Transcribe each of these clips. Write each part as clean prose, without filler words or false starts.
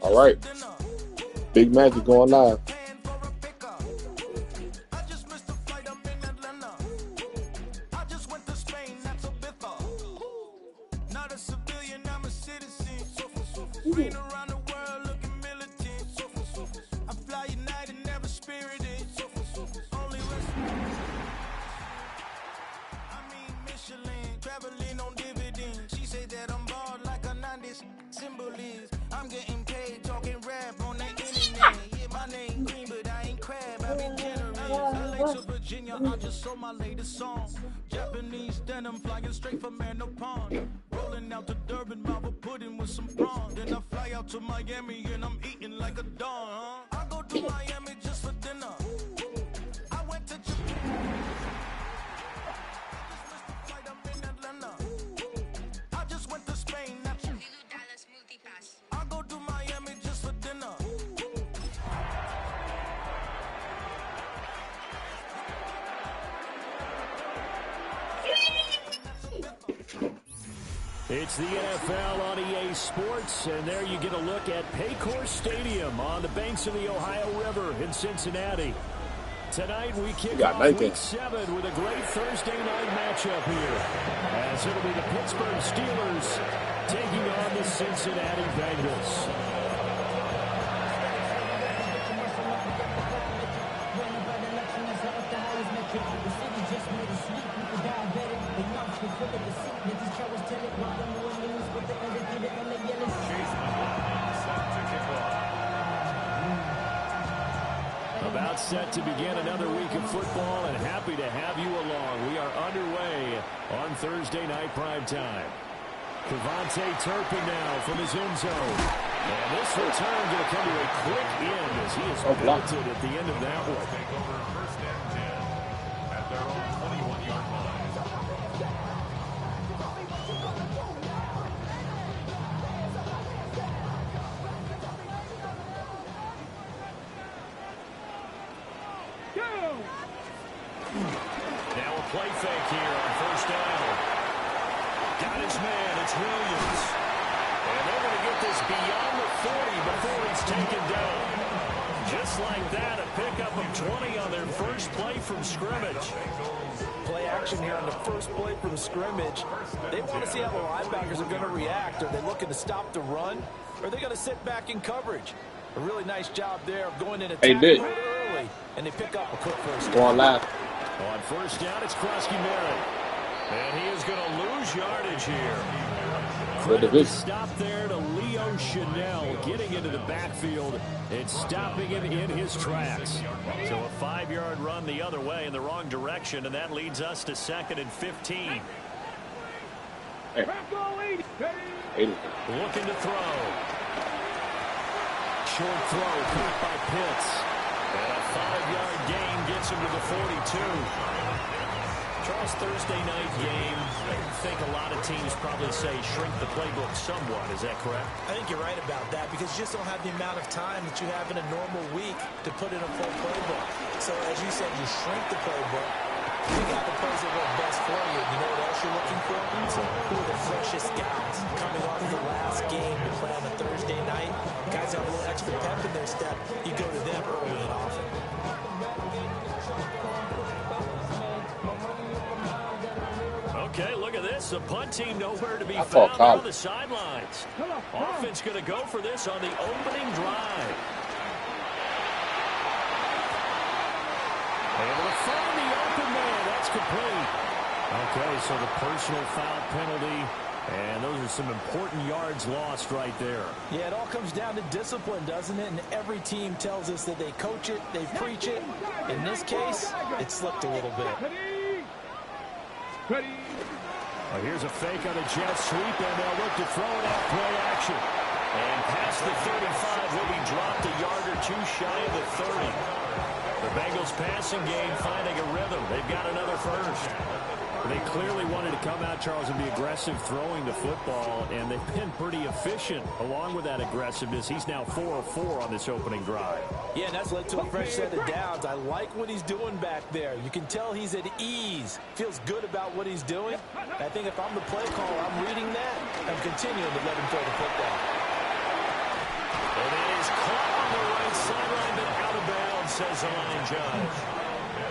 All right. Big Magic going live. I'm getting paid talking rap on the internet. Yeah, my name green, but I ain't crab. I be generous. LA to Virginia, I just sold my latest song. Japanese denim flying straight from Manapon. Rolling out to Durban, mouth pudding with some prawns. Then I fly out to Miami and I'm eating like a dawn. I go to Miami just for dinner. I went to Japan. I just went to Spain. I go to Miami just for dinner. It's the NFL on EA Sports, and there you get a look at Paycor Stadium on the banks of the Ohio River in Cincinnati. Tonight we kick off Week 7 with a great Thursday night matchup here, as it'll be the Pittsburgh Steelers taking on the Cincinnati Bengals. About set to begin another week of football, and happy to have you along. We are underway on Thursday night primetime. Devontae Turpin now from his end zone. And this return going to come to a quick end as he is belted at the end of that one. Take over first and 10 at their own 21-yard line. Now a play fake here on first down. Got his man, it's Williams. And they're going to get this beyond the 40 before he's taken down. Just like that, a pickup of 20 on their first play from scrimmage. Play action here on the first play from scrimmage. They want to see how the linebackers are going to react. Are they looking to stop the run? Or are they going to sit back in coverage? A really nice job there of going in attack early. And they pick up a quick first down. Go on live. On first down, it's Krusky Merritt. And he is going to lose yardage here. Credit stop there to Leo Chanel getting into the backfield and stopping him in his tracks. So a 5-yard run the other way in the wrong direction, and that leads us to 2nd and 15. Hey. Looking to throw. Short throw caught by Pitts. And a 5-yard gain gets him to the 42. Charles, Thursday night game, I think a lot of teams probably say shrink the playbook somewhat. Is that correct? I think you're right about that because you just don't have the amount of time that you have in a normal week to put in a full playbook. So as you said, you shrink the playbook. You got the plays that work best for you. You know what else you're looking for? So who are the freshest guys coming off the last game to play on a Thursday night? Guys have a little extra pep in their step. You go to them early and often. Okay, look at this. The punt team nowhere to be found on the sidelines. Offense going to go for this on the opening drive. Able to find the open man. That's complete. Okay, so the personal foul penalty, and those are some important yards lost right there. Yeah, it all comes down to discipline, doesn't it? And every team tells us that they coach it, they preach it. In this case, it slipped a little bit. Well, here's a fake on a jet sweep, and they'll look to throw it out play action. And past the 35 will be dropped a yard or two shy of the 30. The Bengals passing game finding a rhythm. They've got another first. They clearly wanted to come out, Charles, and be aggressive throwing the football, and they've been pretty efficient along with that aggressiveness. He's now 4 of 4 on this opening drive. Yeah, and that's led to a fresh set of downs. I like what he's doing back there. You can tell he's at ease. Feels good about what he's doing. I think if I'm the play caller, I'm reading that. I'm continuing to let him throw the football. And the calls the line judge.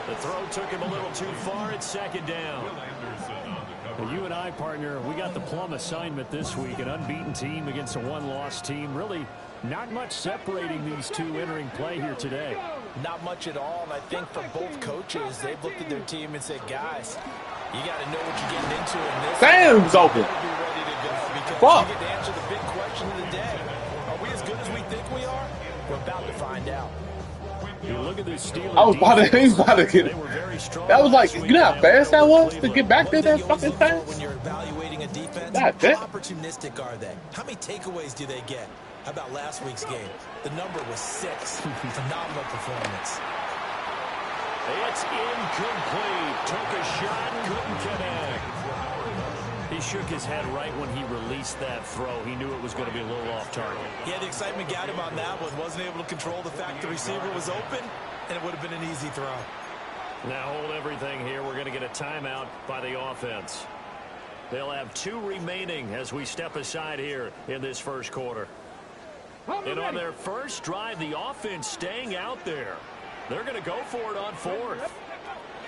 The throw took him a little too far. It's second down. Well, you and I, partner, we got the plum assignment this week. An unbeaten team against a one-loss team. Really not much separating these two entering play here today. Not much at all, and I think for both coaches, they've looked at their team and said, guys, you got to know what you're getting into in this. Sam's open. Be ready to go because Fuck. you get to answer the big question of the day. Are we as good as we think we are? We're about to find out. You look at this Steelers. I was about to get it. That was like, you know how fast that was to get back there that fucking fast? When you're evaluating a defense, God, damn. how opportunistic are they? How many takeaways do they get? How about last week's game? The number was 6. Phenomenal performance. It's incomplete. Took a shot, couldn't connect. He shook his head right when he released that throw. He knew it was going to be a little off target. Yeah, the excitement got him on that one. Wasn't able to control the fact the receiver was open, and it would have been an easy throw. Now hold everything here. We're going to get a timeout by the offense. They'll have 2 remaining as we step aside here in this first quarter. And on their first drive, the offense staying out there. They're going to go for it on 4th.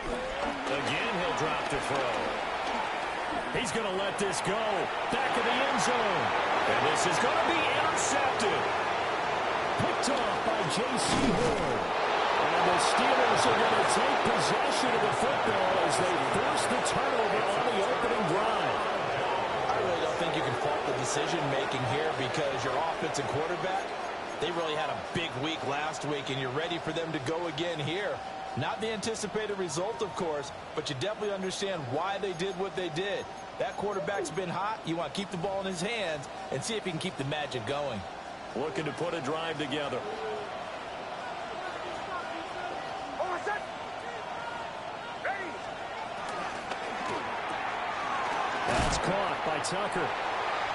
Again, he'll drop to throw. He's going to let this go. Back of the end zone. And this is going to be intercepted. Picked off by J.C. Horn. And the Steelers are going to take possession of the football as they force the turnover on the opening drive. I really don't think you can fault the decision-making here because your offensive quarterback, they really had a big week last week, and you're ready for them to go again here. Not the anticipated result, of course, but you definitely understand why they did what they did. That quarterback's been hot. You want to keep the ball in his hands and see if he can keep the magic going. Looking to put a drive together. That's caught by Tucker.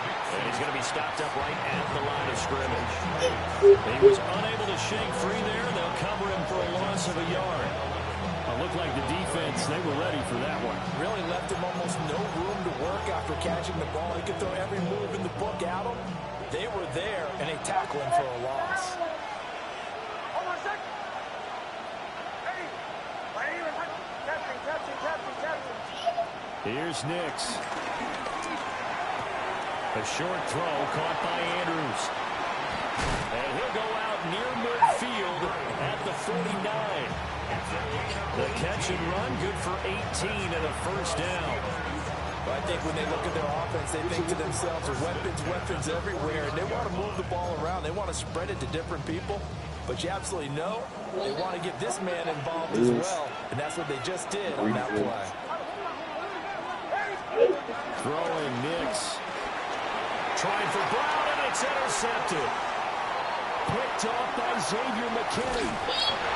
And he's going to be stopped up right at the line of scrimmage. He was unable to shake free there. They'll cover him for a loss of a yard. It looked like the defense, they were ready for that one. Really left him almost no room to work after catching the ball. He could throw every move in the book at him. They were there, and they tackled him for a loss. Here's Nix. A short throw caught by Andrews. And he'll go out near midfield at the 49. The catch and run, good for 18 and a first down. But I think when they look at their offense, they think to themselves, weapons everywhere, and they want to move the ball around. They want to spread it to different people. But you absolutely know they want to get this man involved as well, and that's what they just did on that play. Throwing Nix. Trying for Brown, and it's intercepted. Picked off by Xavier McKinney.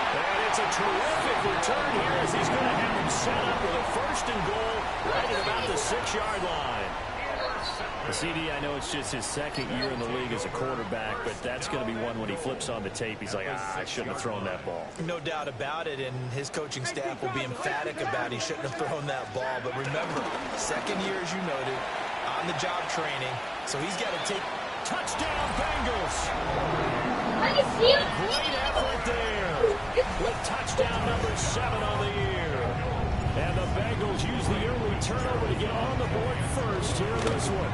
And it's a terrific return here as he's going to have him set up with a 1st and goal right at about the 6-yard line. The CD, I know it's just his 2nd year in the league as a quarterback, but that's going to be one when he flips on the tape. He's like, I shouldn't have thrown that ball. No doubt about it, and his coaching staff will be emphatic about he shouldn't have thrown that ball. But remember, 2nd year, as you noted, on-the-job training, so he's got to take... Touchdown, Bengals! Great effort there with touchdown number 7 on the year. And the Bengals use the early turnover to get on the board first here in this one.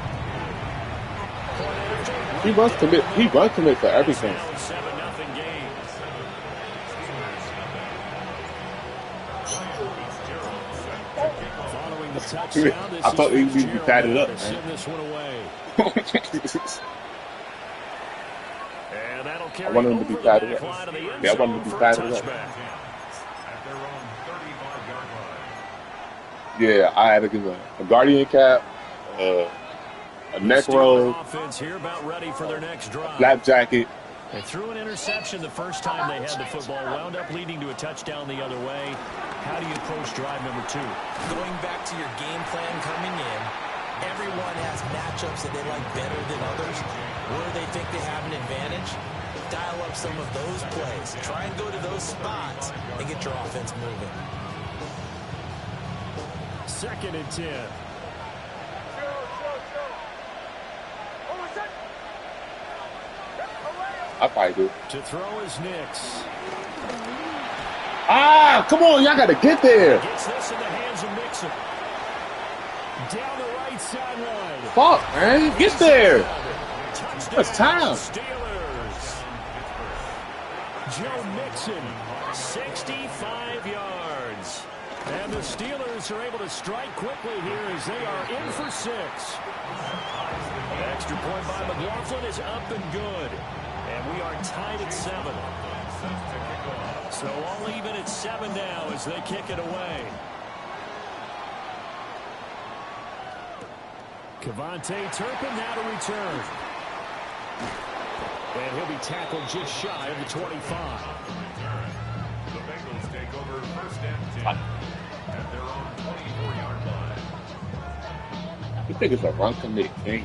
He runs commit for everything. 7-0 game. Following the touchdown, this I thought he would be Fitzgerald padded up, to send man. this one away. And that'll carry I want him to be over the padded back up. line of the end Yeah, I want him zone to be for a padded up. touchback. At their own 35-yard line. Yeah, I had to give a guardian cap, a neck Steelers roll, offense here about ready for their next drive. flap jacket. They threw an interception the first time they had the football, wound up leading to a touchdown the other way. How do you approach drive number 2? Going back to your game plan coming in, everyone has matchups that they like better than others, where they think they have an advantage. Dial up some of those plays. Try and go to those spots and get your offense moving. 2nd and 10. I probably do. To throw is Nix. Ah, come on, y'all got to get there. Gets this in the hands of Mixon. Down the right sideline. Fuck, man. Get there. Touchdown, That's time. Steelers. Joe Mixon, 65 yards. And the Steelers are able to strike quickly here as they are in for 6. The extra point by McLaughlin is up and good. And we are tied at 7. So all even at 7 now as they kick it away. Kevontae Turpin now to return. And he'll be tackled just shy of the 25. The Bengals take over first and 10 at their own 24-yard line. You think it's a run committee thing?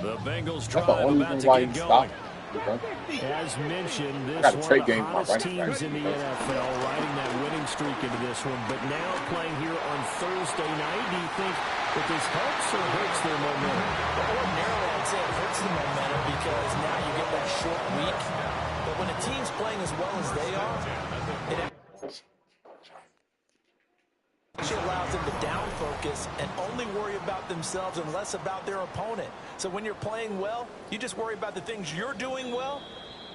The Bengals That's the drive only about reason to why get you going. stop. As mentioned, this got a one trade of the game for my hottest running back. teams in the NFL, riding that winning streak into this one. But now playing here on Thursday night, do you think that this helps or hurts their momentum? Ordinarily, I'd say it hurts the momentum because now you get that short week. But when a team's playing as well as they are, it actually allows them to down focus and only worry about themselves and less about their opponent. So when you're playing well, you just worry about the things you're doing well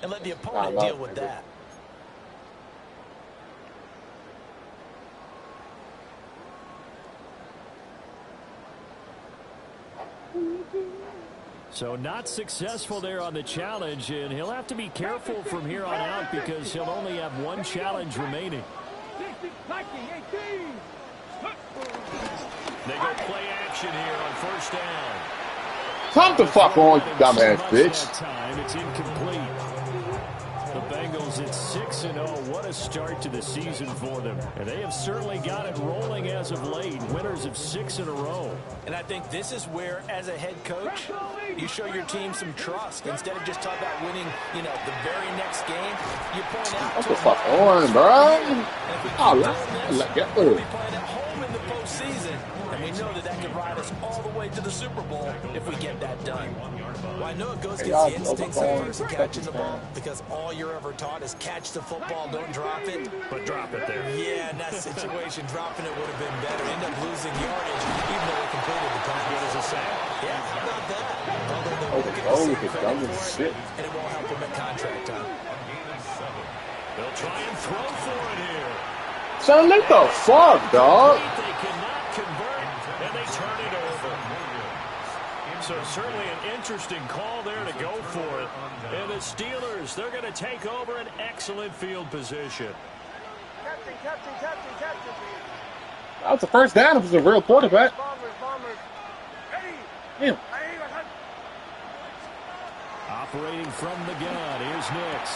and let the opponent deal with that. So not successful there on the challenge, and he'll have to be careful from here on out because he'll only have one challenge remaining. They go play action here on first down. Come the fuck on, you dumbass bitch. That time, it's incomplete. The Bengals at 6-0. What a start to the season for them. And they have certainly got it rolling as of late. Winners of 6 in a row. And I think this is where, as a head coach, you show your team some trust. Instead of just talking about winning, the very next game, you point out What the fuck on, bro? Oh, get we'll be playing at home in the postseason. And we know that could ride us all the way to the Super Bowl if we get that done. Well, I know it goes against the instincts of person catching the ball because all you're ever taught is catch the football, don't drop it. But drop it there. Yeah, in that situation, dropping it would have been better. End up losing yardage, even though we completed the pass. Good as a sack. Yeah, how about that? Although they're looking Oh, to look see at credit that for shit. it, and it won't help them at contract time. They'll try and throw for it here. Son, what the fuck, dog? They cannot convert, and they turn it over. So certainly an interesting call there to go for it. And the Steelers, they're going to take over an excellent field position. That was the first down. It was a real quarterback. Damn. Operating from the gun, here's Nix.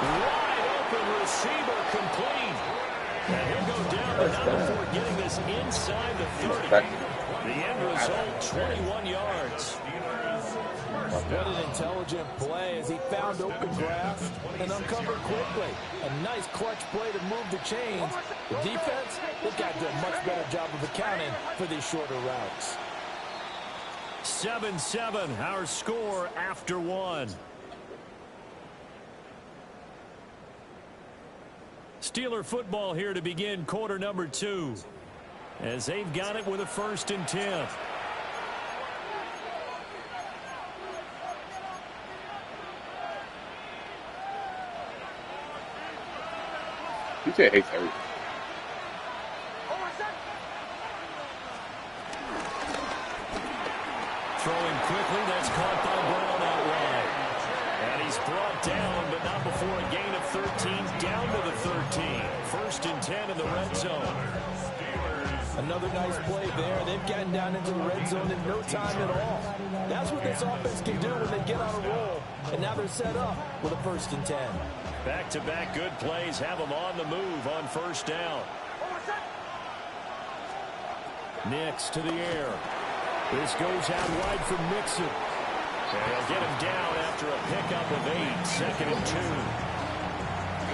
Wide open receiver complete. And he'll go down, but not before getting this inside the 30. The end result, 21 yards. What an intelligent play as he found open grass and uncovered quickly. A nice clutch play to move the chains. The defense, they've got to do a much better job of accounting for these shorter routes. 7-7, our score after one. Steeler football here to begin quarter number 2. As they've got it with a 1st and 10. He said hates everything. Throwing quickly, that's caught by Brown out wide. And he's brought down, but not before a gain of 13, down to the 13. 1st and 10 in the red zone. Another nice play there. They've gotten down into the red zone in no time at all. That's what this offense can do when they get on a roll. And now they're set up with a 1st and 10. Back-to-back good plays have them on the move on 1st down. Nix to the air. This goes out wide for Mixon. And they'll get him down after a pickup of 8, 2nd and 2.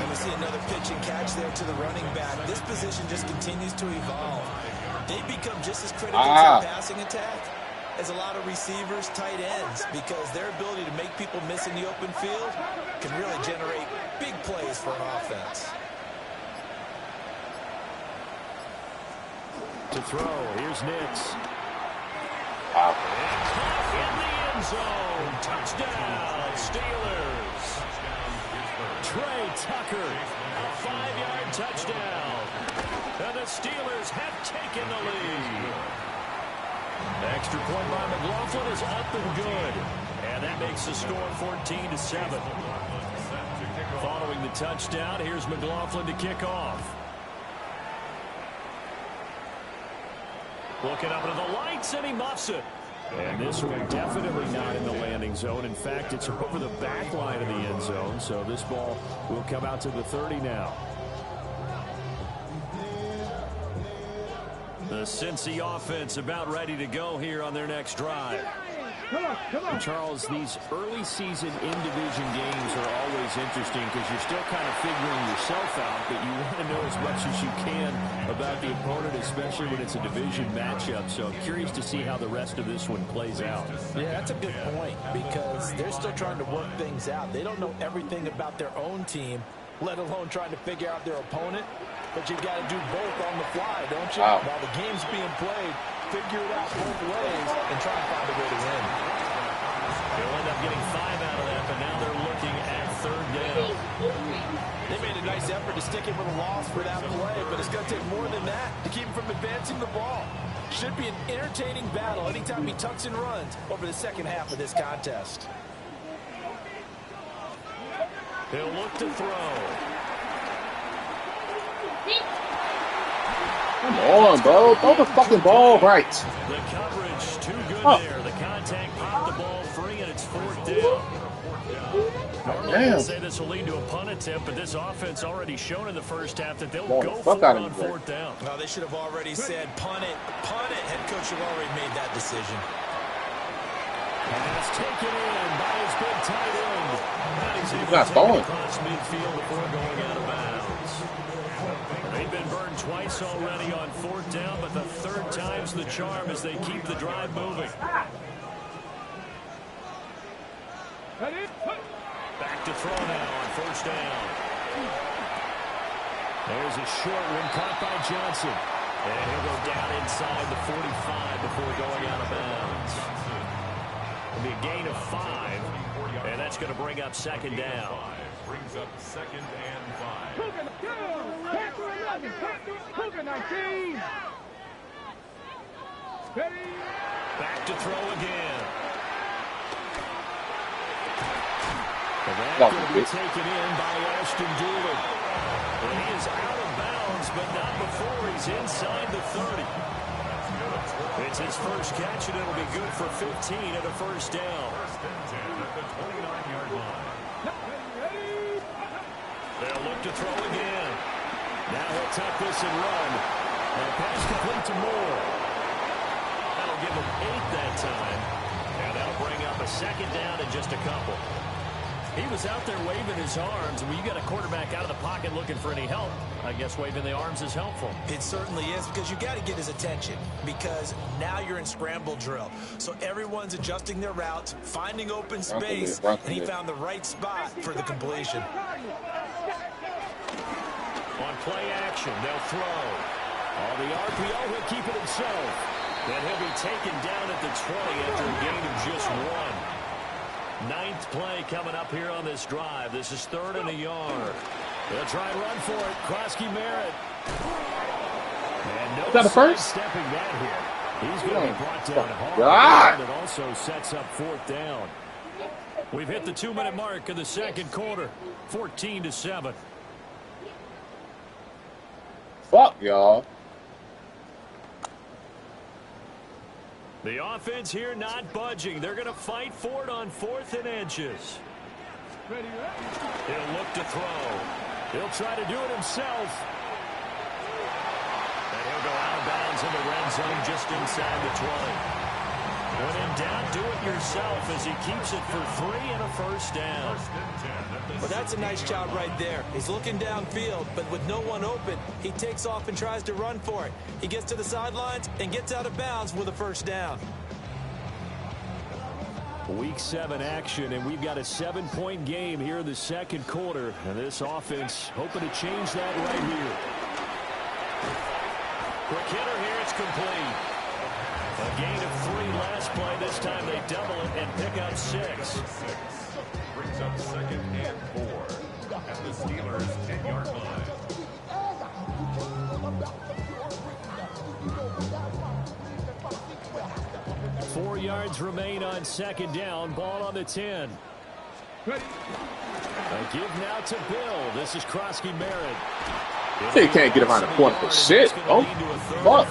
And we see another pitch and catch there to the running back. This position just continues to evolve. They become just as critical to the passing attack as a lot of receivers, tight ends, because their ability to make people miss in the open field can really generate big plays for an offense. To throw, here's Nix. Wow. In the end zone, touchdown, Steelers. Trey Tucker, a 5-yard touchdown. And the Steelers have taken the lead. Extra point by McLaughlin is up and good. And that makes the score 14-7. Following the touchdown, here's McLaughlin to kick off. Looking up into the lights, and he muffs it. And this one definitely not in the landing zone. In fact, it's over the back line of the end zone. So this ball will come out to the 30 now. The Cincy offense about ready to go here on their next drive. And Charles, these early season in-division games are always interesting because you're still kind of figuring yourself out, but you want to know as much as you can about the opponent, especially when it's a division matchup. So I'm curious to see how the rest of this one plays out. Yeah, that's a good point because they're still trying to work things out. They don't know everything about their own team, let alone trying to figure out their opponent. But you've got to do both on the fly, don't you? Wow. While the game's being played, figure it out both ways and try and find a way to win. They'll end up getting 5 out of that, but now they're looking at 3rd down. They made a nice effort to stick it with a loss for that play, but it's going to take more than that to keep him from advancing the ball. Should be an entertaining battle anytime he tucks and runs over the second half of this contest. He'll look to throw. Come on, bro. Throw the fucking ball right. The coverage too good there. The contact popped the ball free, and it's 4th down. Normally, I'd say this will lead to a punt attempt, but this offense already shown in the first half that they'll go for it on 4th down. No, they should have already said punt it. Punt it. Head coach should have already made that decision. Pass taken in by his big tight end. And he's able not to take throwing. it across midfield before going out of bounds. They've been burned twice already on 4th down, but the 3rd time's the charm as they keep the drive moving. Back to throw now on 1st down. There's a short one caught by Johnson. And he'll go down inside the 45 before going out of bounds. It'll be a gain of 5, and that's going to bring up 2nd down. Brings up 2nd and 5. Back to throw again. And that's Welcome, going to be please. taken in by Ashton Doolin. And he is out of bounds, but not before he's inside the 30. It's his first catch, and it'll be good for 15 and a 1st down. 1st and 10 at the 29-yard line. They'll look to throw again. Now he'll tuck this and run. And a pass complete to Moore. That'll give him 8 that time. And that'll bring up a 2nd down and just a couple. He was out there waving his arms. When you got a quarterback out of the pocket looking for any help, I guess waving the arms is helpful. It certainly is because you got to get his attention because now you're in scramble drill. So everyone's adjusting their routes, finding open space, and he found the right spot for the completion. On play action, they'll throw. On the RPO, he'll keep it himself. Then he'll be taken down at the 20 after a gain of just 1. 9th play coming up here on this drive. This is 3rd and a yard. They'll try and run for it. Krosky Merritt. And no Is that a first? stepping that here. He's going to be brought down hard. God. And it also sets up 4th down. We've hit the 2-minute mark of the 2nd quarter. 14-7. Fuck, y'all. The offense here not budging. They're going to fight for it on 4th and inches. He'll look to throw. He'll try to do it himself. And he'll go out of bounds in the red zone just inside the 20. When in doubt, do it yourself as he keeps it for 3 and a 1st down. Well, that's a nice job right there. He's looking downfield, but with no one open, he takes off and tries to run for it. He gets to the sidelines and gets out of bounds with a 1st down. Week 7 action, and we've got a 7-point game here in the second quarter. And this offense hoping to change that right here. Quick hitter here, it's complete. A gain of 3 last play. This time they double it and pick up 6. Brings up 2nd and 4 at the Steelers' 10-yard line. Four yards remain on 2nd down. Ball on the 10. A give now to Bill. This is Krosky Merritt. They can't get around the corner for shit. Oh, fuck.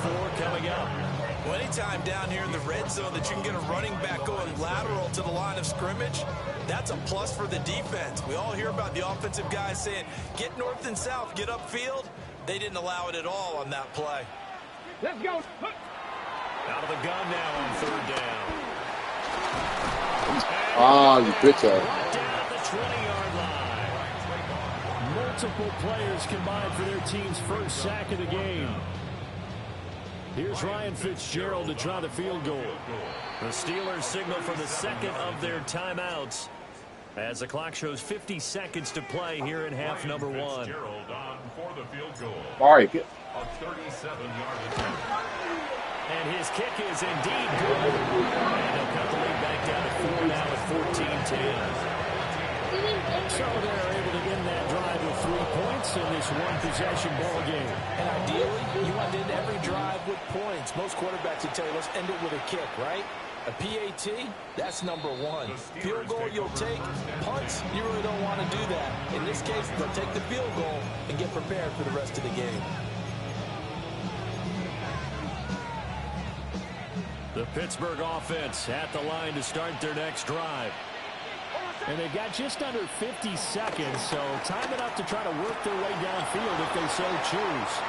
Well, anytime down here in the red zone that you can get a running back going lateral to the line of scrimmage, that's a plus for the defense. We all hear about the offensive guys saying, get north and south, get upfield. They didn't allow it at all on that play. Let's go. Out of the gun now on 3rd down. Ah, you bitch ass. Down at the 20-yard line. Multiple players combined for their team's first sack of the game. Here's Ryan Fitzgerald to try the field goal. The Steelers signal for the 2nd of their timeouts as the clock shows 50 seconds to play here in half number 1. Fitzgerald on for the field goal. All right, get. A 37-yard attempt. And his kick is indeed good. And they'll cut the lead back down to 4 now at 14-10. So they're able to end that drive with 3 points in this one-possession ball game. And ideally, you want to end every drive with points. Most quarterbacks would tell you, let's end it with a kick, right? A PAT, that's number 1. Field goal you'll take. Punts, you really don't want to do that. In this case, they'll take the field goal and get prepared for the rest of the game. The Pittsburgh offense at the line to start their next drive. And they've got just under 50 seconds, so time enough to try to work their way downfield if they so choose.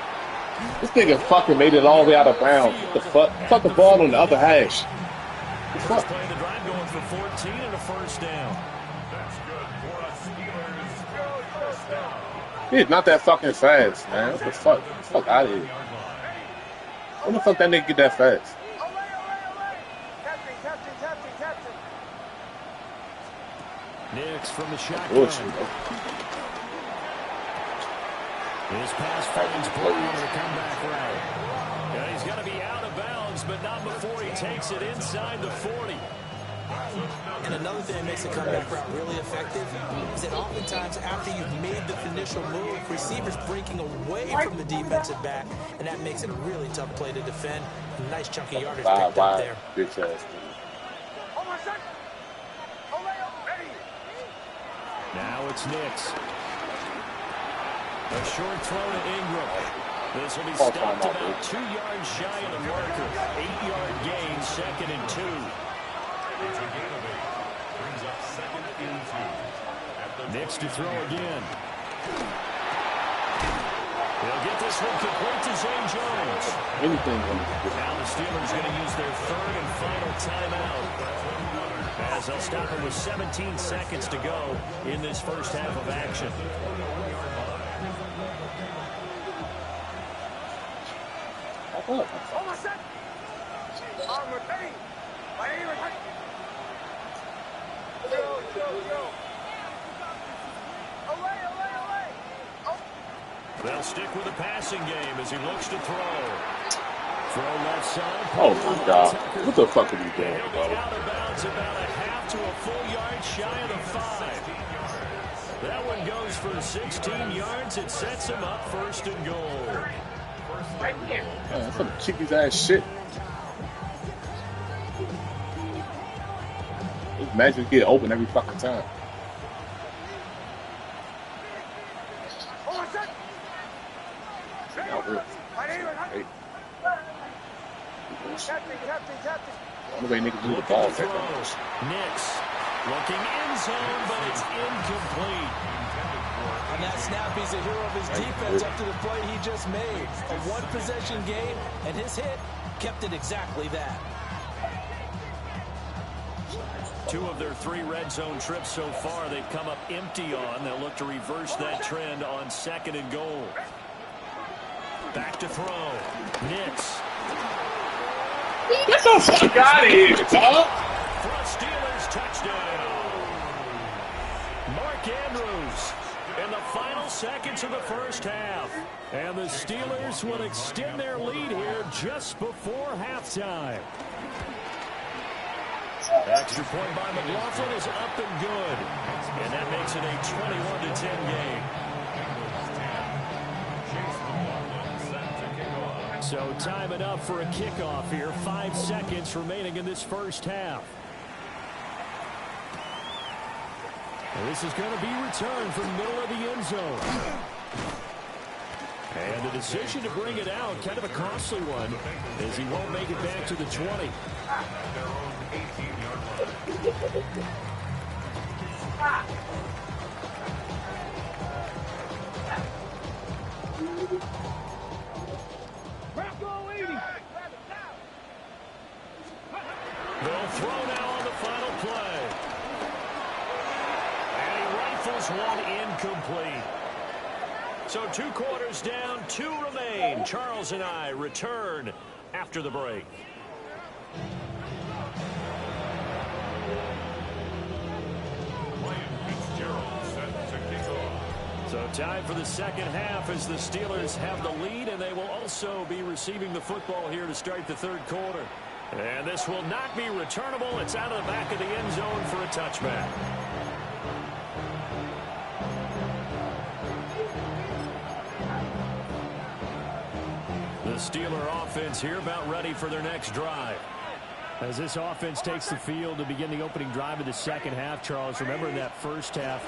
This nigga fucking made it all the way out of bounds. What the fuck? Fuck the ball on the other hash. First play of the drive going for 14 and a 1st down. That's good for a Steelers first down. He's not that fucking fast, man. What the fuck? Get the fuck out of here. When the fuck that nigga get that fast? Nix from the shotgun. Bullshit. His pass finds Blue on the comeback route. Yeah, he's going to be out of bounds, but not before he takes it inside the 40. And another thing that makes the comeback route really effective is that oftentimes after you've made the initial move, receivers breaking away from the defensive back, and that makes it a really tough play to defend. A nice chunky yardage picked up there. Bitch ass. Now it's Nix. A short throw to Ingram. This will be stopped about 2 yards shy of the marker. 8-yard gain, 2nd and 2. It's a gain of 8. Brings up 2nd and 2. Nix to throw again. They'll get this one complete to Zane Jones. Anything. Now the Steelers going to use their 3rd and final timeout, as they'll stop him with 17 seconds to go in this first half of action. They'll stick with the passing game as he looks to throw. Throw left side. Oh my God. What the fuck are you doing, He'll be bro? out of bounds about a half to a full yard shy of the 5. That one goes for 16 yards. It sets him up 1st and goal. Man, that's some chicky's ass shit. This magic get open every fucking time. Hey. I'm gonna nigga do the ball. Nix looking in zone, but it's incomplete. On that snap, he's a hero of his defense up to the play he just made. A one-possession game, and his hit kept it exactly that. 2 of their 3 red zone trips so far, they've come up empty on. They'll look to reverse that trend on 2nd and goal. Back to throw. Nix. Get the fuck out of here, dog. For a Steelers Touchdown. Mark Andrews in the final seconds of the first half. And the Steelers will extend their lead here just before halftime. Extra point by McLaughlin is up and good. And that makes it a 21-10 game. So time it up for a kickoff here. 5 seconds remaining in this first half. And this is going to be returned from the middle of the end zone. And the decision to bring it out, kind of a costly one, as he won't make it back to the 20. They'll throw now on the final play. And he rifles one incomplete. So 2 quarters down, 2 remain. Charles and I return after the break. So time for the second half as the Steelers have the lead, and they will also be receiving the football here to start the third quarter. And this will not be returnable. It's out of the back of the end zone for a touchback. The Steeler offense here about ready for their next drive. As this offense takes the field to begin the opening drive of the second half, Charles, remember in that first half,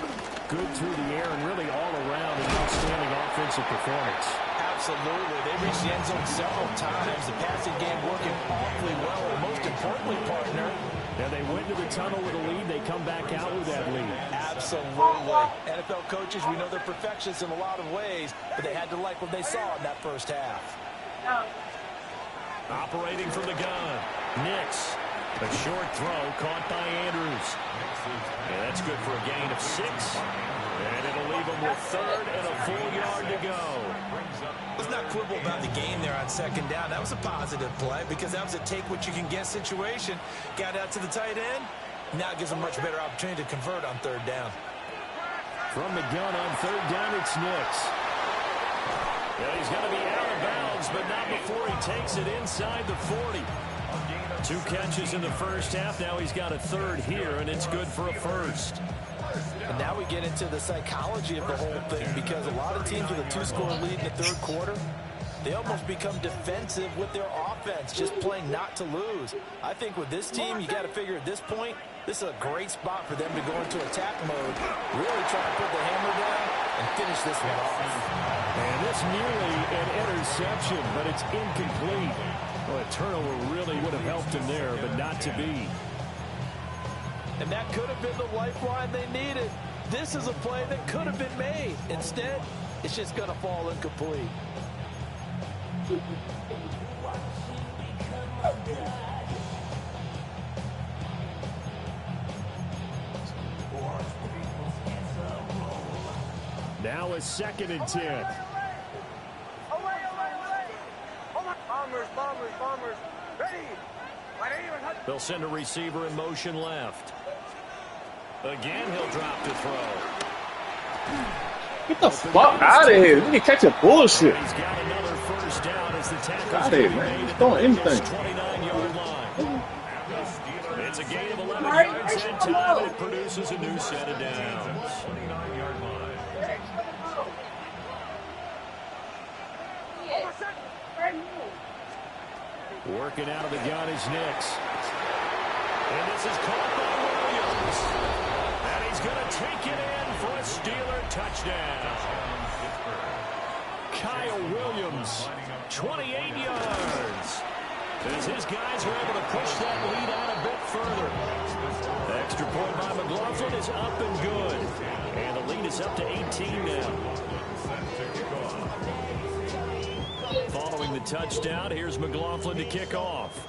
good through the air and really all around an outstanding offensive performance. Absolutely. They reached the end zone several times. The passing game working awfully well. And most importantly, partner, and they went to the tunnel with a lead. They come back out with that lead. Absolutely. NFL coaches, we know they're perfectionists in a lot of ways, but they had to like what they saw in that first half. Operating from the gun, Nix. A short throw caught by Andrews. And that's good for a gain of 6. And it'll leave them with third and a full yard to go. Let's not quibble about the game there on second down. That was a positive play because that was a take-what-you-can-get situation. Got out to the tight end. Now it gives them a much better opportunity to convert on third down. From the gun on third down, it's Nix. Yeah, he's going to be out of bounds, but not before he takes it inside the 40. 2 catches in the first half. Now he's got a third here, and it's good for a first. And now we get into the psychology of the whole thing because a lot of teams with a 2-score lead in the third quarter, they almost become defensive with their offense, just playing not to lose. I think with this team, you got to figure at this point, this is a great spot for them to go into attack mode, really try to put the hammer down and finish this one off. And this nearly an interception, but it's incomplete. Well, a turnover really would have helped him there, but not to be. And that could have been the lifeline they needed. This is a play that could have been made. Instead, it's just going to fall incomplete. Now a 2nd and 10. Bombers, ready. They'll send a receiver in motion left. Again, he'll drop to throw. Get the fuck out of here. You need to catch a bullshit. He's got another first down as the tackle's Out of here, man. He's doing anything. 29-yard line. It's a gain of 11 yards in time, and it produces a new set of downs. 29-yard line. Working out of the gun is Nix. And this is caught by Williams. And he's going to take it in for a Steeler touchdown. Kyle Williams, 28 yards. As his guys are able to push that lead out a bit further. Extra point by McLaughlin is up and good. And the lead is up to 18 now. Following the touchdown, here's McLaughlin to kick off.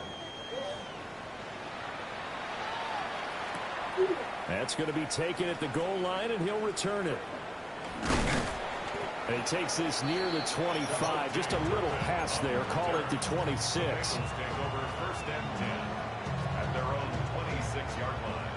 That's going to be taken at the goal line, and he'll return it. And he takes this near the 25. Just a little pass there. Call it the 26. Take over 1st and 10 at their own 26-yard line.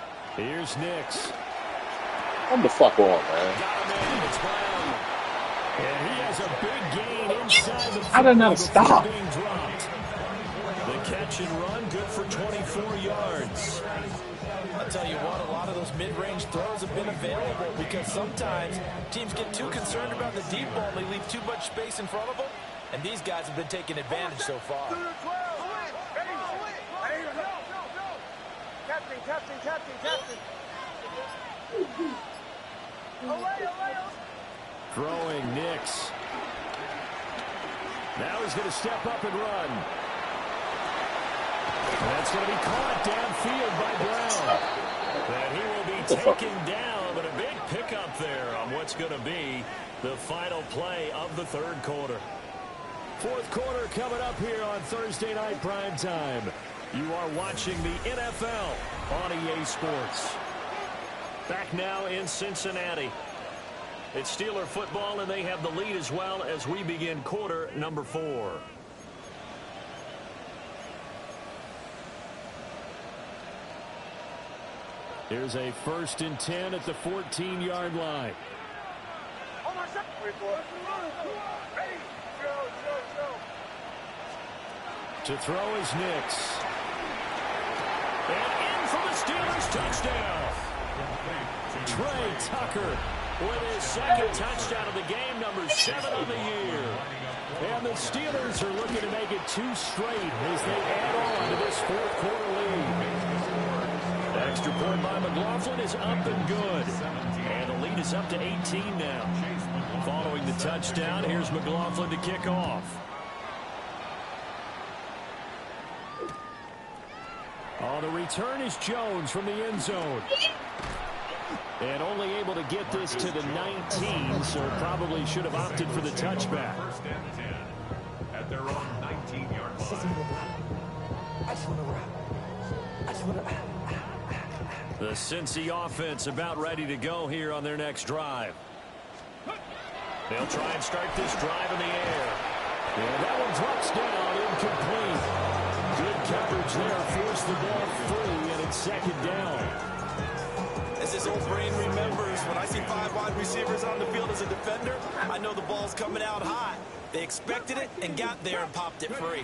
Here's Nix. Come the fuck on, man. Got him in. It's Brown. And he has a big gain inside the I didn't know how to stop. being dropped. The catch and run, good for 24 yards. I'll tell you what, a lot of those mid-range throws have been available because sometimes teams get too concerned about the deep ball and they leave too much space in front of them, and these guys have been taking advantage so far. Throwing Nix. Now he's going to step up and run. And that's going to be caught downfield by Brown. And he will be taken down, but a big pickup there on what's going to be the final play of the third quarter. Fourth quarter coming up here on Thursday Night Primetime. You are watching the NFL on EA Sports. Back now in Cincinnati. It's Steeler football, and they have the lead as well as we begin quarter number 4. Here's a 1st and 10 at the 14-yard line. To throw is Nix. And in for the Steelers touchdown. Trey Tucker with his second touchdown of the game, number 7 of the year. And the Steelers are looking to make it 2 straight as they add on to this fourth quarter lead. The extra point by McLaughlin is up and good. And the lead is up to 18 now. Following the touchdown, here's McLaughlin to kick off. On the return is Jones from the end zone. And only able to get this to the 19, so probably should have opted for the touchback. 1st and 10 at their own 19-yard line. The Cincy offense about ready to go here on their next drive. They'll try and start this drive in the air. And that one drops down, incomplete. Good coverage there, forced the ball free, and it's 2nd down. As his old brain remembers, when I see 5 wide receivers on the field as a defender, I know the ball's coming out high. They expected it and got there and popped it free.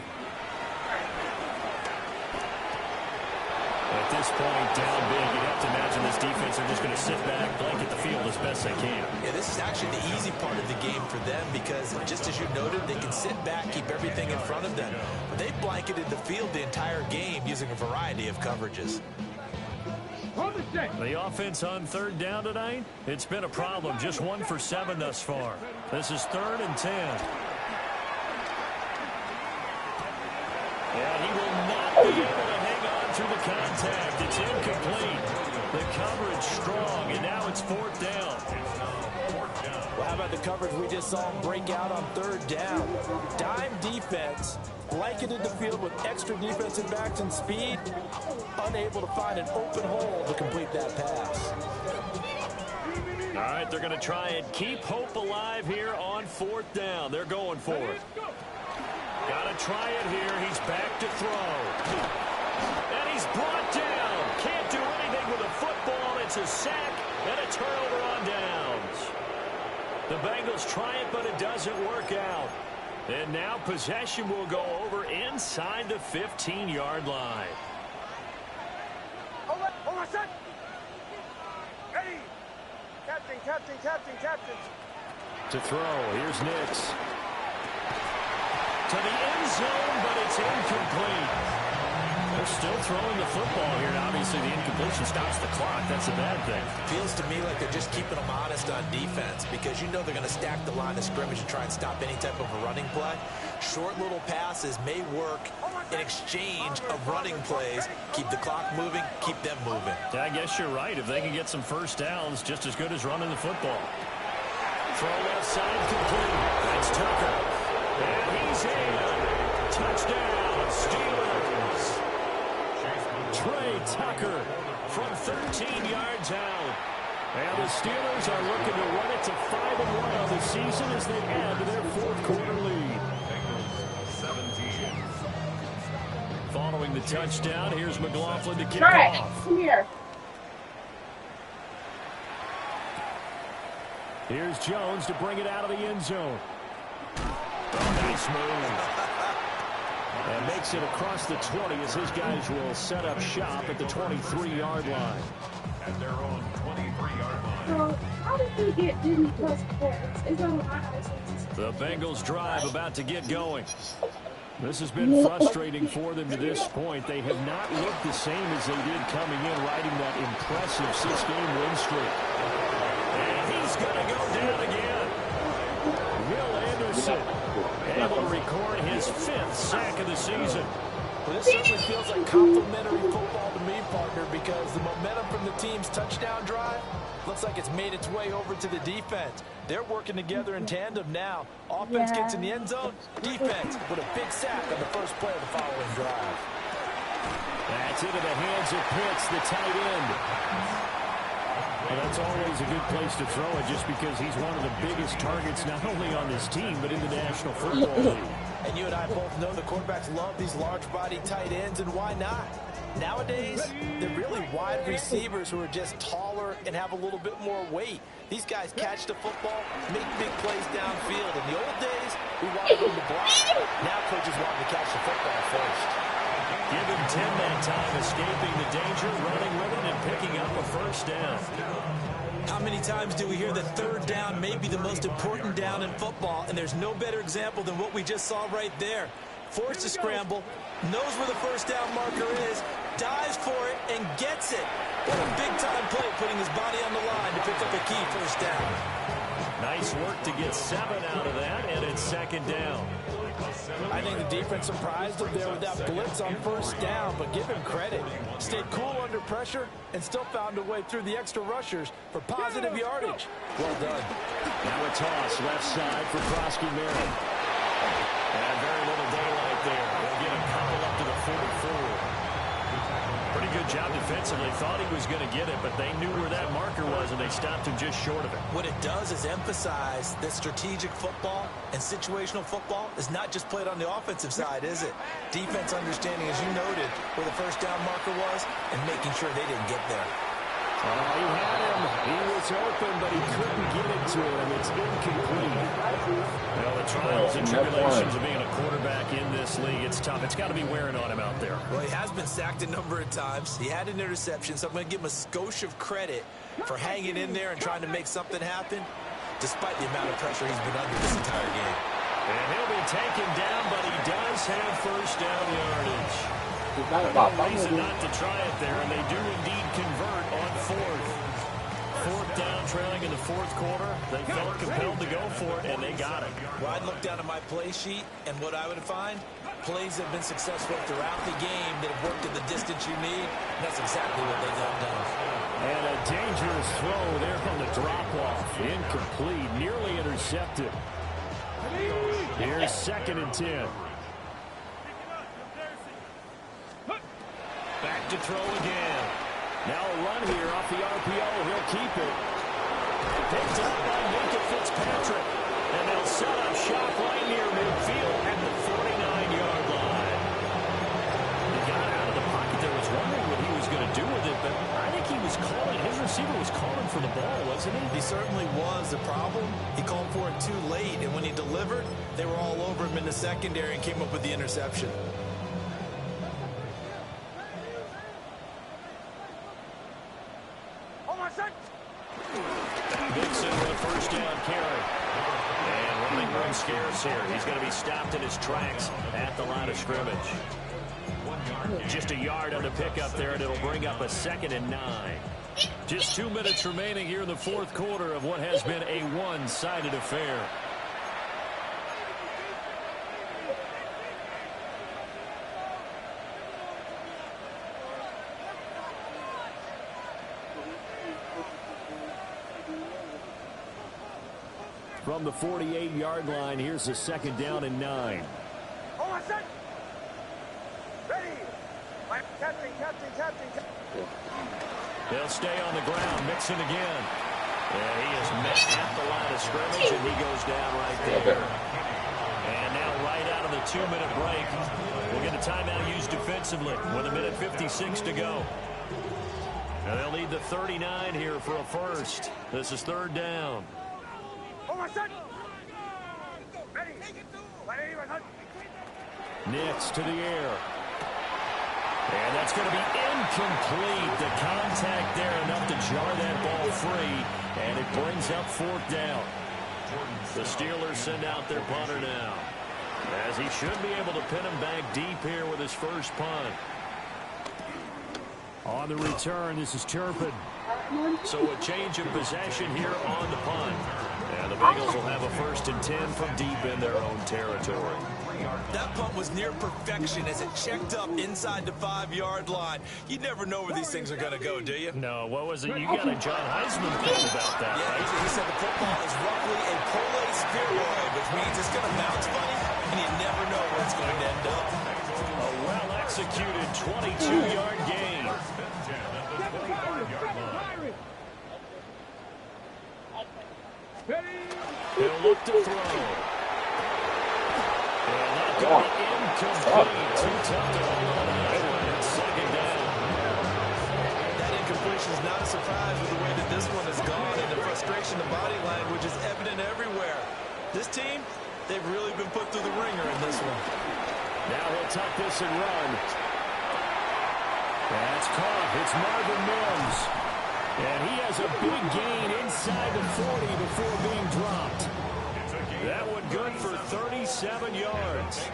At this point, down big, you'd have to imagine this defense are just going to sit back, blanket the field as best they can. Yeah, this is actually the easy part of the game for them because, just as you noted, they can sit back, keep everything in front of them. But they blanketed the field the entire game using a variety of coverages. The offense on 3rd down tonight, it's been a problem. Just 1 for 7 thus far. This is 3rd and 10. And he will not be able to hang on through the contact. It's incomplete. The coverage strong, and now it's 4th down. Well, how about the coverage we just saw him break out on 3rd down? Dime defense, blanketed the field with extra defensive backs and speed, unable to find an open hole to complete that pass. All right, they're going to try and keep hope alive here on 4th down. They're going for it. Got to try it here. He's back to throw. And he's brought down. Can't do anything with a football. It's a sack and a turnover on downs. The Bengals try it, but it doesn't work out. And now possession will go over inside the 15-yard line. Captain. To throw, here's Nix. To the end zone, but it's incomplete. They're still throwing the football here, and obviously the incompletion stops the clock. That's a bad thing. Feels to me like they're just keeping them honest on defense because you know they're going to stack the line of scrimmage and try and stop any type of a running play. Short little passes may work in exchange of running plays. Keep the clock moving, keep them moving. I guess you're right. If they can get some 1st downs, just as good as running the football. Throw left side complete. That's Tucker. And he's in. Touchdown, Steelers. Trey Tucker from 13 yards out. And the Steelers are looking to run it to 5-1 on the season as they add to their 4th quarter lead. Following the touchdown, here's McLaughlin to kick off. Come here. Here's Jones to bring it out of the end zone. Oh, nice move. And makes it across the 20 as his guys will set up shop at the 23-yard line. At their own 23-yard line. So, how did you get Disney Plus points? It's on my house. The Bengals drive about to get going. This has been frustrating for them to this point. They have not looked the same as they did coming in, riding that impressive 6-game win streak. And he's going to go down again. Will Anderson able to record his 5th sack of the season. Well, this certainly feels like complimentary football to me, partner, because the momentum from the team's touchdown drive looks like it's made its way over to the defense. They're working together in tandem now. Offense gets in the end zone. Defense with a big sack on the first play of the following drive. That's into the hands of Pitts, the tight end. Well, that's always a good place to throw it just because he's one of the biggest targets not only on this team but in the National Football League. And you and I both know the quarterbacks love these large-body tight ends, and why not? Nowadays, they're really wide receivers who are just taller and have a little bit more weight. These guys catch the football, make big plays downfield. In the old days, we wanted them to block. Now coaches want them to catch the football first. Give him 10 that time, escaping the danger, running with it, and picking up a first down. How many times do we hear that third down may be the most important down in football, and there's no better example than what we just saw right there. Forced to scramble, knows where the first down marker is, dives for it, and gets it. What a big-time play, putting his body on the line to pick up a key first down. Nice work to get 7 out of that, and it's second down. I think the defense surprised him there with that blitz on first down, but give him credit. Stayed cool under pressure and still found a way through the extra rushers for positive yardage. Well done. Now a toss left side for Krosky Merritt. And very little daylight there. They'll get a couple up to the 44. Pretty good job defensively. Thought he was going to get it, but they knew where that marker was, and they stopped him just short of it. What it does is emphasize that strategic football and situational football is not just played on the offensive side, is it? Defense understanding, as you noted, where the first down marker was and making sure they didn't get there. He had him. He was open, but he couldn't get it to him. It's incomplete. Well, the trials and tribulations of being a quarterback in this league, it's tough. It's got to be wearing on him out there. Well, he has been sacked a number of times. He had an interception, so I'm going to give him a skosh of credit for hanging in there and trying to make something happen, despite the amount of pressure he's been under this entire game. And he'll be taken down, but he does have first down yardage. Reason not to try it there, and they do indeed convert on fourth. Fourth down, trailing in the fourth quarter. They felt compelled to go for it, and they got it. Well, I'd look down at my play sheet, and what I would find, plays have been successful throughout the game that have worked at the distance you need. And that's exactly what they got done. And a dangerous throw there on the drop-off. Incomplete, nearly intercepted. Here's 2nd and 10. Back to throw again. Now a run here off the RPO. He'll keep it. Picked up by Minka Fitzpatrick. And they'll set up shop right near midfield at the 49-yard line. He got out of the pocket there. Was wondering what he was going to do with it, but I think he was calling. His receiver was calling for the ball, wasn't he? He certainly was. The problem, he called for it too late, and when he delivered, they were all over him in the secondary and came up with the interception. Dixon with a first down carry. And running room scarce here. He's going to be stopped in his tracks at the line of scrimmage. Just a yard on the pickup there, and it'll bring up a 2nd and 9. Just 2 minutes remaining here in the fourth quarter of what has been a one-sided affair. From the 48-yard line, here's a 2nd down and 9. They'll stay on the ground. Mixon again. And he is met at the line of scrimmage, and he goes down right there. And now right out of the 2-minute break, we'll get a timeout used defensively with 1:56 to go. And they'll need the 39 here for a first. This is 3rd down. Nix to the air. And that's going to be incomplete. The contact there enough to jar that ball free. And it brings up 4th down. The Steelers send out their punter now, as he should be able to pin him back deep here with his first punt. On the return, this is Turpin. So a change of possession here on the punt. And the Bengals will have a 1st and 10 from deep in their own territory. That punt was near perfection as it checked up inside the 5-yard line. You never know where these things are going to go, do you? No, what was it? You got a John Heisman thing about that, yeah, right? He said the football is roughly a pole spheroid, which means it's going to bounce funny, and you never know where it's going to end up. A well-executed 22-yard gain. He'll look to throw. Incomplete. Too tough to hold on to that one. It's 2nd down. That incompletion is not a surprise with the way that this one has gone, and the frustration, the body language is evident everywhere. This team, they've really been put through the ringer in this one. Now he'll tuck this and run. That's caught. It's Marvin Mims. And he has a big gain inside the 40 before being dropped. That one good for 37 yards.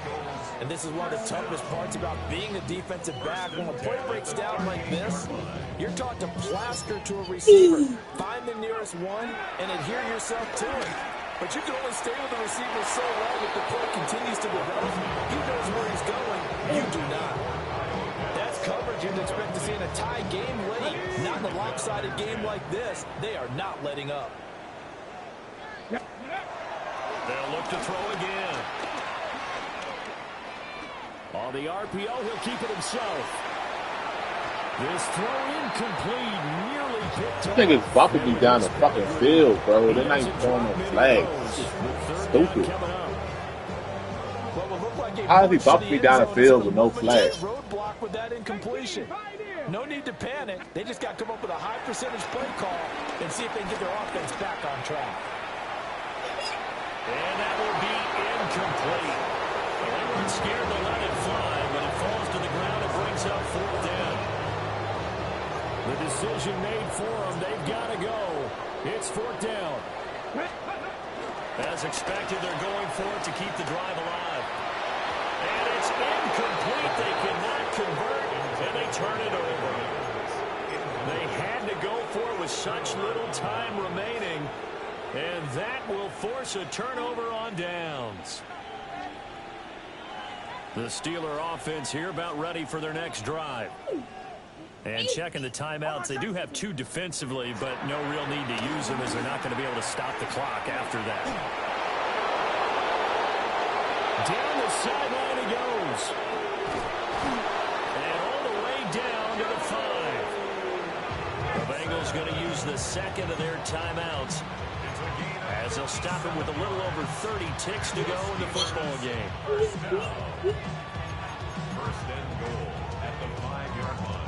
And this is one of the toughest parts about being a defensive back. When a play breaks down like this, you're taught to plaster to a receiver. Find the nearest one and adhere yourself to it. But you can only stay with the receiver so long if the play continues to develop. He knows where he's going. You do not. That's coverage you'd expect to see in a tie game late. Not in a lopsided game like this. They are not letting up. They'll look to throw again. On the RPO, he'll keep it himself. This throw incomplete, nearly picked up. This nigga's bumping me down the fucking field, bro. They're not even throwing no flags. Stupid. How is he bumping me down the field with no flags? Roadblock with that incompletion. No need to panic. They just got to come up with a high percentage play call and see if they can get their offense back on track. And that will be incomplete. They weren't scared to let it fly, but it falls to the ground and brings up 4th down. The decision made for them. They've got to go. It's 4th down. As expected, they're going for it to keep the drive alive. And it's incomplete. They cannot convert, and they turn it over. They had to go for it with such little time remaining. And that will force a turnover on downs. The Steeler offense here about ready for their next drive. And checking the timeouts, they do have 2 defensively, but no real need to use them as they're not going to be able to stop the clock after that. Down the sideline he goes. And all the way down to the 5. The Bengals going to use the 2nd of their timeouts, as they'll stop him with a little over 30 ticks to go in the football game. First and goal at the 5-yard line.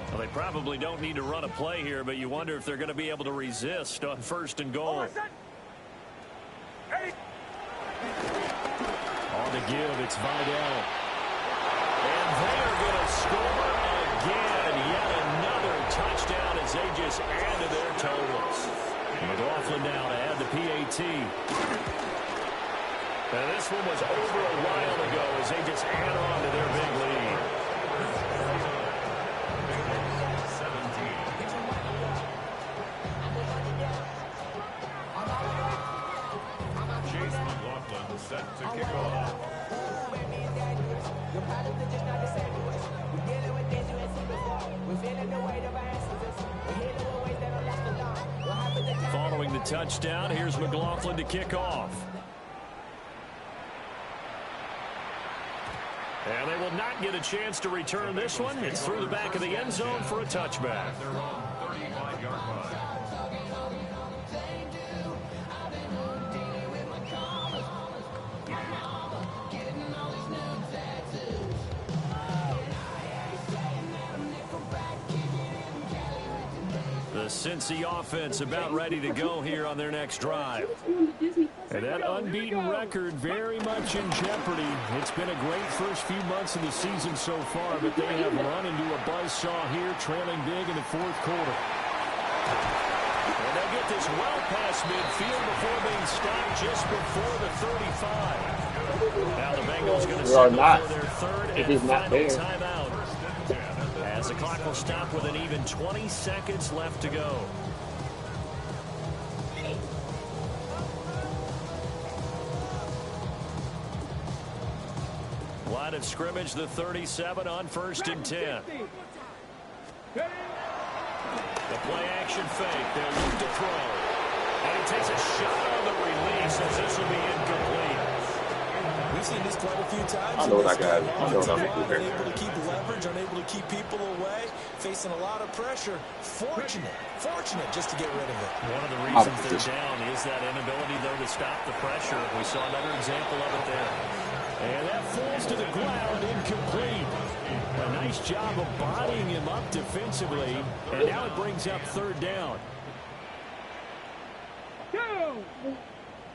Well, they probably don't need to run a play here, but you wonder if they're going to be able to resist on 1st and goal. On the give, it's Vidal. And they're going to score again. Yet another touchdown as they just add to their totals. McLaughlin now to add the PAT. And this one was over a while ago as they just add on to their big lead. 17. Chase McLaughlin set to kick off. Following the touchdown, here's McLaughlin to kick off. And they will not get a chance to return this one. It's through the back of the end zone for a touchback. Their own 35-yard line. The The Cincy offense about ready to go here on their next drive. And that unbeaten record very much in jeopardy. It's been a great first few months of the season so far, but they have run into a buzzsaw here, trailing big in the fourth quarter. And they'll get this well past midfield before being stopped just before the 35. Now the Bengals going to signal for their third and final timeout. As the clock will stop with an even 20 seconds left to go. Line of scrimmage, the 37 on 1st and 10. The play action fake. They'll look to throw. And he takes a shot on the release as this will be incomplete. We've seen this quite a few times. I know what I got. I know what I'm Unable going to do. to keep leverage, unable to keep people away, facing a lot of pressure. Fortunate just to get rid of it. One of the reasons they're down is that inability, though, to stop the pressure. We saw another example of it there. And that falls to the ground, incomplete. A nice job of bodying him up defensively. And now it brings up 3rd down.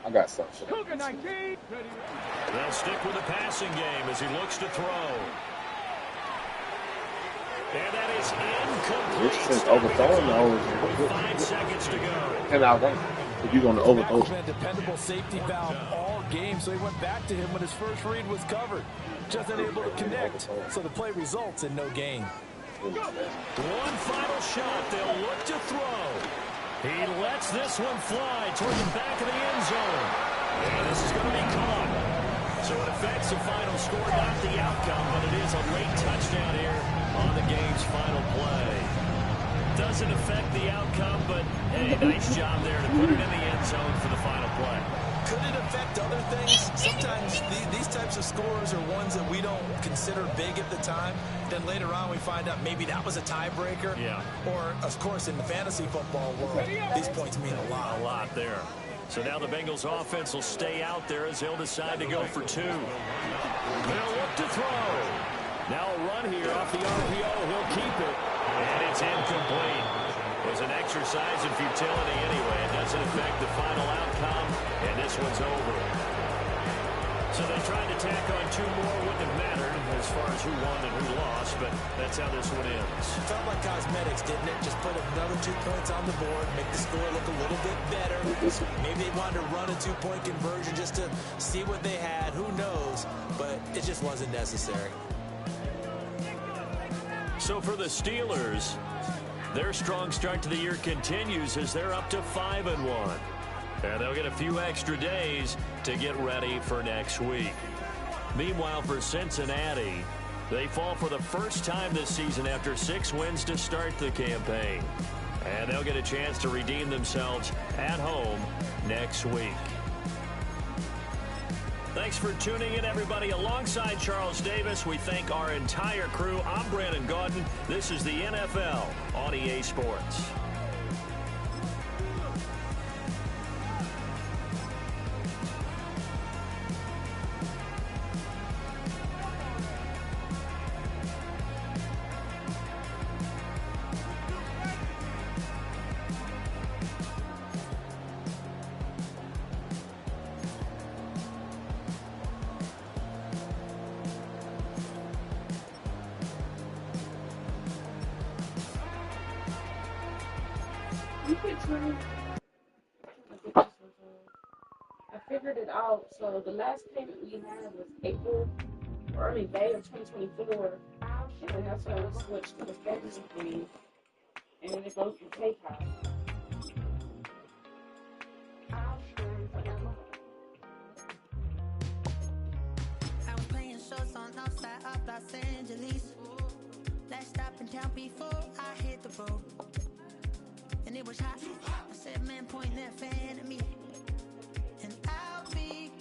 I got something. Cougar 19. They'll stick with the passing game as he looks to throw. And that is incomplete. This is overthrowing with 5 seconds to go. And I think if you're going to overthrow. He's been a dependable safety valve all game, so he went back to him when his first read was covered. Just unable to connect, so the play results in no gain. One final shot. They'll look to throw. He lets this one fly toward the back of the end zone. And this is going to be caught. So it affects the final score, not the outcome, but it is a late touchdown here on the game's final play. Doesn't affect the outcome, but hey, nice job there to put it in the end zone for the final play. Could it affect other things? Sometimes these types of scores are ones that we don't consider big at the time. Then later on we find out maybe that was a tiebreaker. Yeah. Or, of course, in the fantasy football world, these points mean a lot. A lot there. So now the Bengals offense will stay out there as they'll decide to go for 2. They'll look to throw. Now a run here off the RPO. He'll keep it. And it's incomplete. It was an exercise in futility anyway. It doesn't affect the final outcome. And this one's over. So they tried to tack on 2 more. Wouldn't have mattered as far as who won and who lost. But that's how this one ends. Felt like cosmetics, didn't it? Just put another 2 points on the board. Make the score look a little bit better. Maybe they wanted to run a 2-point conversion just to see what they had. Who knows? But it just wasn't necessary. So for the Steelers, their strong start to the year continues as they're up to 5-1. And they'll get a few extra days to get ready for next week. Meanwhile, for Cincinnati, they fall for the first time this season after 6 wins to start the campaign. And they'll get a chance to redeem themselves at home next week. Thanks for tuning in, everybody. Alongside Charles Davis, we thank our entire crew. I'm Brandon Gaudin. This is the NFL on EA Sports. I figured it out. So the last payment we had was May of 2024. And that's why we switched to the February fee. And then it goes to PayPal. I was playing shows on outside of Los Angeles. Last stop in town before I hit the road. And it was hot. I said, man, point that fan at me. And I'll be